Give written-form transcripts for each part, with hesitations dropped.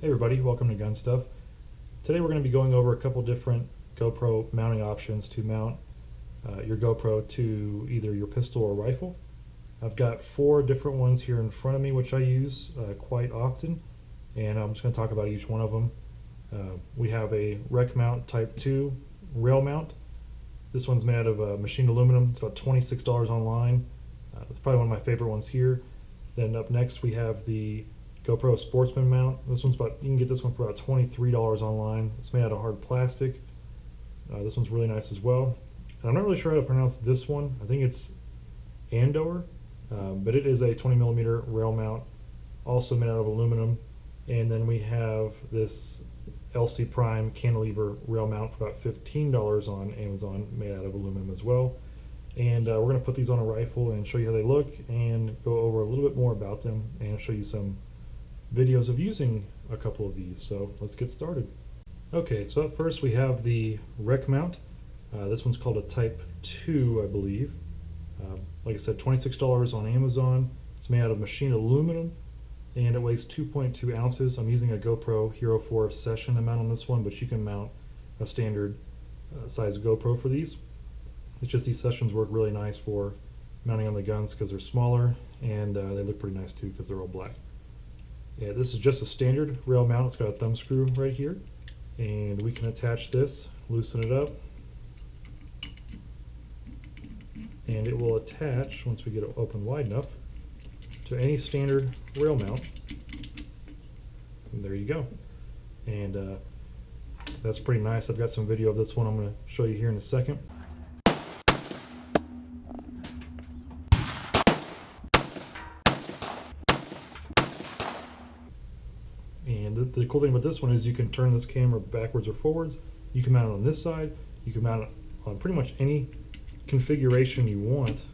Hey everybody, welcome to Gun Stuff. Today we're going to be going over a couple different GoPro mounting options to mount your GoPro to either your pistol or rifle. I've got 4 different ones here in front of me which I use quite often, and I'm just going to talk about each one of them. We have a rec mount type 2 rail mount. This one's made out of machined aluminum. It's about $26 online. It's probably one of my favorite ones here. Then up next we have the GoPro Sportsman mount. This one's you can get this one for about $23 online. It's made out of hard plastic. This one's really nice as well. And I'm not really sure how to pronounce this one. I think it's Andor, but it is a 20mm rail mount, also made out of aluminum. And then we have this LC Prime cantilever rail mount for about $15 on Amazon, made out of aluminum as well. And we're going to put these on a rifle and show you how they look and go over a little bit more about them and show you some videos of using a couple of these. So let's get started. Okay, so up first we have the rec mount. This one's called a type 2, I believe. Like I said, $26 on Amazon. It's made out of machined aluminum and it weighs 2.2 ounces. I'm using a GoPro Hero 4 Session to mount on this one, but you can mount a standard size GoPro for these. It's just these Sessions work really nice for mounting on the guns because they're smaller, and they look pretty nice too because they're all black. Yeah, this is just a standard rail mount. It's got a thumb screw right here, and we can attach this, loosen it up, and it will attach, once we get it open wide enough, to any standard rail mount. And there you go. And that's pretty nice. I've got some video of this one I'm going to show you here in a second. And the cool thing about this one is you can turn this camera backwards or forwards. You can mount it on this side. You can mount it on pretty much any configuration you want.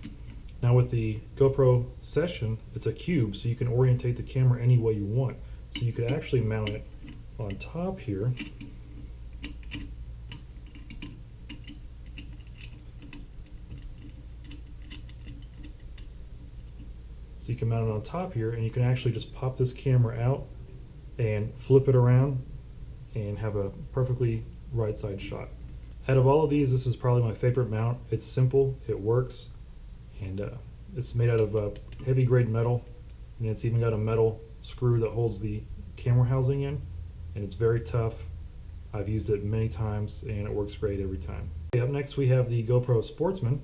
Now with the GoPro Session, it's a cube, so you can orientate the camera any way you want. So you could actually mount it on top here. So you can mount it on top here, and you can actually just pop this camera out and flip it around and have a perfectly right side shot. Out of all of these, this is probably my favorite mount. It's simple, it works, and it's made out of heavy grade metal, and it's even got a metal screw that holds the camera housing in, and it's very tough. I've used it many times and it works great every time. Okay, up next we have the GoPro Sportsman.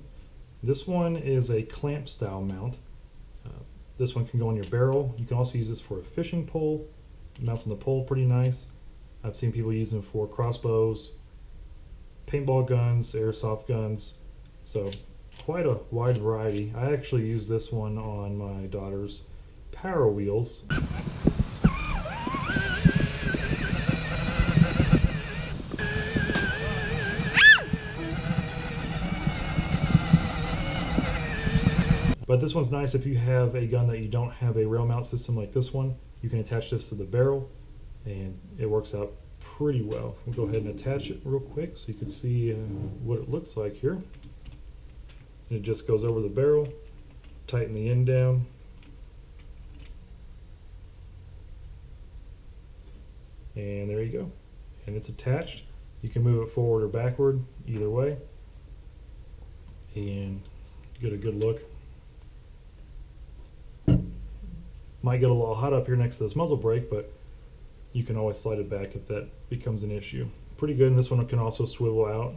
This one is a clamp style mount. This one can go on your barrel. You can also use this for a fishing pole. It mounts on the pole pretty nice. I've seen people use them for crossbows, paintball guns, airsoft guns, so quite a wide variety. I actually use this one on my daughter's Power Wheels. But this one's nice if you have a gun that you don't have a rail mount system like this one. You can attach this to the barrel and it works out pretty well. We'll go ahead and attach it real quick so you can see what it looks like here. And it just goes over the barrel, tighten the end down, and there you go. And it's attached. You can move it forward or backward, either way, and get a good look. Might get a little hot up here next to this muzzle brake, but you can always slide it back if that becomes an issue. Pretty good, and this one can also swivel out.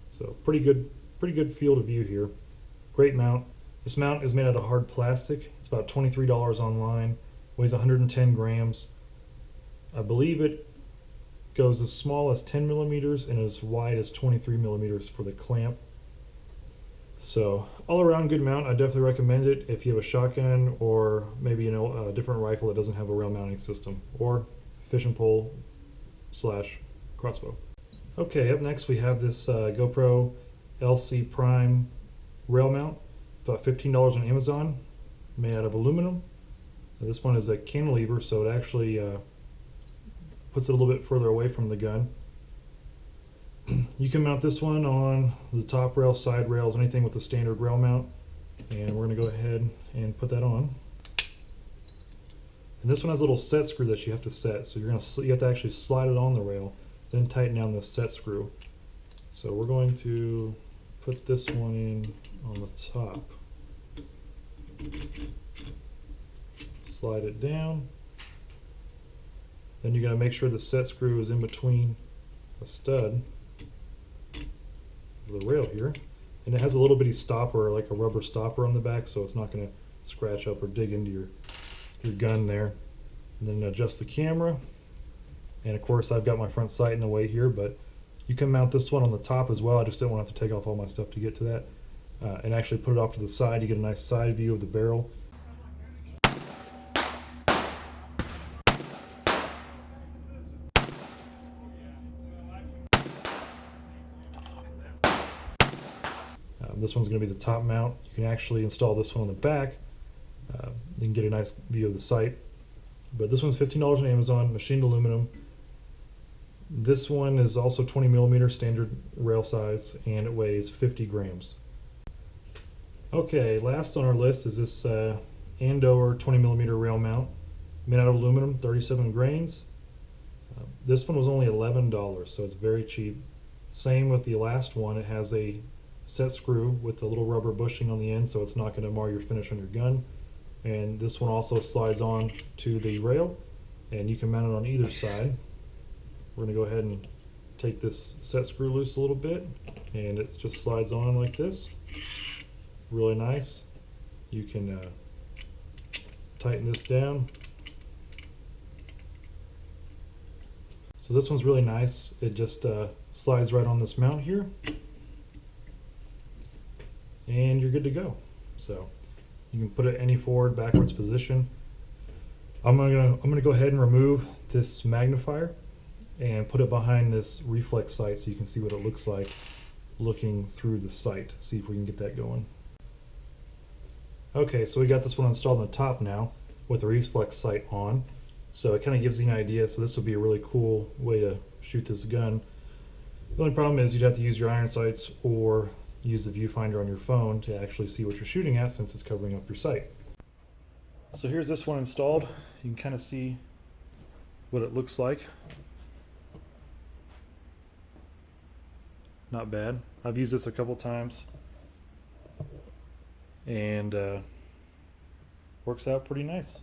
So pretty good field of view here. Great mount. This mount is made out of hard plastic. It's about $23 online, weighs 110 grams. I believe it goes as small as 10mm and as wide as 23mm for the clamp. So all around good mount. I definitely recommend it if you have a shotgun or maybe a different rifle that doesn't have a rail mounting system, or fishing pole / crossbow. Okay, up next we have this GoPro LC Prime rail mount. It's about $15 on Amazon, made out of aluminum. Now, this one is a cantilever, so it actually puts it a little bit further away from the gun. You can mount this one on the top rail, side rails, anything with a standard rail mount. And we're going to go ahead and put that on. And this one has a little set screw that you have to set. So you have to actually slide it on the rail, then tighten down this set screw. So we're going to put this one in on the top. Slide it down. Then you're going to make sure the set screw is in between a stud of the rail here. And it has a little bitty stopper, like a rubber stopper on the back, so it's not going to scratch up or dig into your gun there. And then adjust the camera. And of course I've got my front sight in the way here, but you can mount this one on the top as well. I just didn't want to have to take off all my stuff to get to that. And actually put it off to the side. You get a nice side view of the barrel. This one's going to be the top mount. You can actually install this one on the back. You can get a nice view of the sight. But this one's $15 on Amazon, machined aluminum. This one is also 20 millimeter standard rail size, and it weighs 50 grams. Okay, last on our list is this Andover 20 millimeter rail mount, made out of aluminum, 37 grains. This one was only $11, so it's very cheap. Same with the last one. It has a set screw with a little rubber bushing on the end, so it's not going to mar your finish on your gun. And this one also slides on to the rail, and you can mount it on either side. We're going to go ahead and take this set screw loose a little bit, and it just slides on like this. Really nice. You can tighten this down. So this one's really nice. It just slides right on this mount here, and you're good to go. So you can put it any forward, backwards position. I'm gonna go ahead and remove this magnifier and put it behind this reflex sight so you can see what it looks like looking through the sight. See if we can get that going. Okay, so we got this one installed on the top now with the reflex sight on. So it kind of gives you an idea. So this would be a really cool way to shoot this gun. The only problem is you'd have to use your iron sights or use the viewfinder on your phone to actually see what you're shooting at, since it's covering up your sight. So here's this one installed. You can kind of see what it looks like. Not bad. I've used this a couple times, and works out pretty nice.